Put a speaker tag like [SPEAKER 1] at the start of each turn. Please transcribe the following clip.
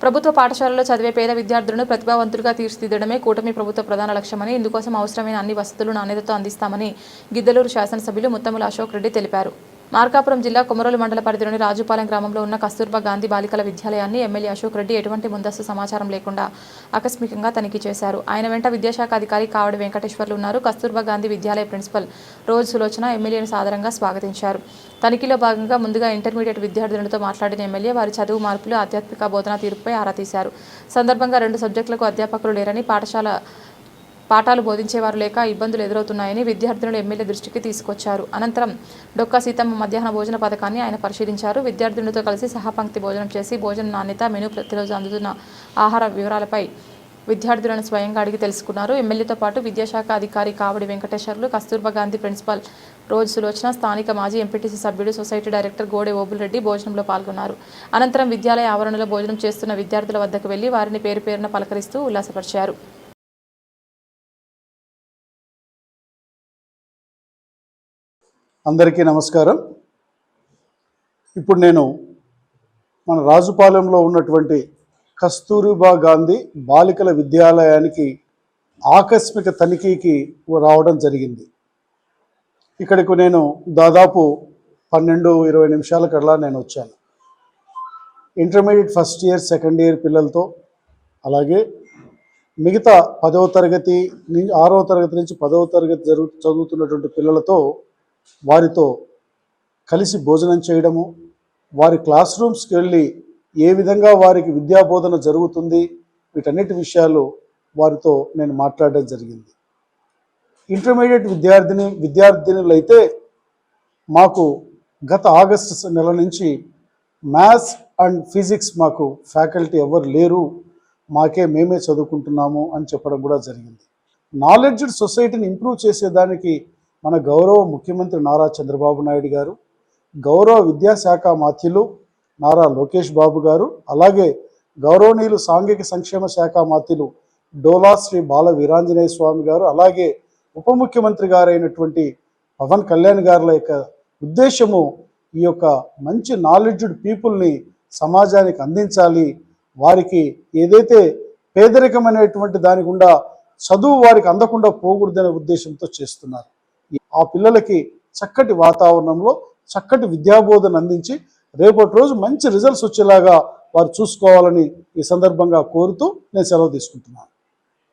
[SPEAKER 1] ప్రభుత్వ పాఠశాలలో చదివే పేద విద్యార్థులను ప్రతిభావంతులుగా తీర్చిదిద్దడమే కూటమి ప్రభుత్వ ప్రధాన లక్ష్యమని, ఇందుకోసం అవసరమైన అన్ని వసతులు నాణ్యతతో అందిస్తామని గిద్దలూరు శాసనసభ్యులు ముత్తముల అశోక్ రెడ్డి తెలిపారు. మార్కాపురం జిల్లా కొమరోలు మండల పరిధిలోని రాజుపాలెం గ్రామంలో ఉన్న కస్తూర్బా గాంధీ బాలికల విద్యాలయాన్ని ఎమ్మెల్యే అశోక్ రెడ్డి ఎటువంటి ముందస్తు సమాచారం లేకుండా ఆకస్మికంగా తనిఖీ చేశారు. ఆయన వెంట విద్యాశాఖ అధికారి కావడి వెంకటేశ్వర్లు ఉన్నారు. కస్తూర్బా గాంధీ విద్యాలయ ప్రిన్సిపల్ రోజు సులోచన ఎమ్మెల్యేను సాదరంగా స్వాగతించారు. తనిఖీలో భాగంగా ముందుగా ఇంటర్మీడియట్ విద్యార్థులతో మాట్లాడిన ఎమ్మెల్యే వారి చదువు మార్పులు, ఆధ్యాత్మిక బోధనా తీరుపై ఆరా తీశారు. సందర్భంగా 2 సబ్జెక్టులకు అధ్యాపకులు లేరని, పాఠాలు బోధించేవారు లేక ఇబ్బందులు ఎదురవుతున్నాయని విద్యార్థులను ఎమ్మెల్యే దృష్టికి తీసుకొచ్చారు. అనంతరం డొక్కా సీతమ్మ మధ్యాహ్న భోజన పథకాన్ని ఆయన పరిశీలించారు. విద్యార్థులతో కలిసి సహపంక్తి భోజనం చేసి భోజన నాణ్యత, మెనూ, ప్రతిరోజు అందుతున్న ఆహార వివరాలపై విద్యార్థులను స్వయంగా అడిగి తెలుసుకున్నారు. ఎమ్మెల్యేతో పాటు విద్యాశాఖ అధికారి కావడి వెంకటేశ్వర్లు, కస్తూర్బా గాంధీ ప్రిన్సిపల్ రోజు సులోచన, స్థానిక మాజీ ఎంపీటీసీ సభ్యుడు, సొసైటీ డైరెక్టర్ గోడె ఓబుల్రెడ్డి భోజనంలో పాల్గొన్నారు. అనంతరం విద్యాలయ ఆవరణలో భోజనం చేస్తున్న విద్యార్థుల వద్దకు వెళ్లి వారిని పేరు పేరున పలకరిస్తూ ఉల్లాసపరిచారు.
[SPEAKER 2] అందరికీ నమస్కారం. ఇప్పుడు నేను మన రాజుపాలెంలో ఉన్నటువంటి కస్తూర్బా గాంధీ బాలికల విద్యాలయానికి ఆకస్మిక తనిఖీకి రావడం జరిగింది. ఇక్కడికి నేను దాదాపు 12-20 నిమిషాల కల్లా నేను వచ్చాను. Intermediate first year, second year పిల్లలతో, అలాగే మిగతా 10వ తరగతి 6వ తరగతి నుంచి 10వ తరగతి చదువుతున్నటువంటి పిల్లలతో వారితో కలిసి భోజనం చేయడము, వారి క్లాస్ రూమ్స్కి వెళ్ళి ఏ విధంగా వారికి విద్యాబోధన జరుగుతుంది, వీటన్నిటి విషయాలు వారితో నేను మాట్లాడడం జరిగింది. ఇంటర్మీడియట్ విద్యార్థినులైతే మాకు గత ఆగస్టు నెల నుంచి మ్యాథ్స్ అండ్ ఫిజిక్స్ మాకు ఫ్యాకల్టీ ఎవరు లేరు, మేమే చదువుకుంటున్నాము అని చెప్పడం కూడా జరిగింది. నాలెడ్జ్డ్ సొసైటీని ఇంప్రూవ్ చేసేదానికి మన గౌరవ ముఖ్యమంత్రి నారా చంద్రబాబు నాయుడు గారు, గౌరవ విద్యాశాఖ మాత్యులు నారా లోకేష్ బాబు గారు, అలాగే గౌరవనీయులు సాంఘిక సంక్షేమ శాఖ మాత్యులు డోలా శ్రీ బాల వీరాంజనేయ స్వామి గారు, అలాగే ఉప ముఖ్యమంత్రి గారైనటువంటి పవన్ కళ్యాణ్ గారుల యొక్క ఉద్దేశము ఈ యొక్క మంచి నాలెడ్జ్డ్ పీపుల్ని సమాజానికి అందించాలి, వారికి ఏదైతే పేదరికమైనటువంటి దాని గుండా చదువు వారికి అందకుండా పోకూడదనే ఉద్దేశంతో చేస్తున్నారు. ఆ పిల్లలకి చక్కటి వాతావరణంలో చక్కటి విద్యాబోధన అందించి రేపటి రోజు మంచి రిజల్ట్స్ వచ్చేలాగా వారు చూసుకోవాలని ఈ సందర్భంగా కోరుతూ నేను సెలవు తీసుకుంటున్నాను.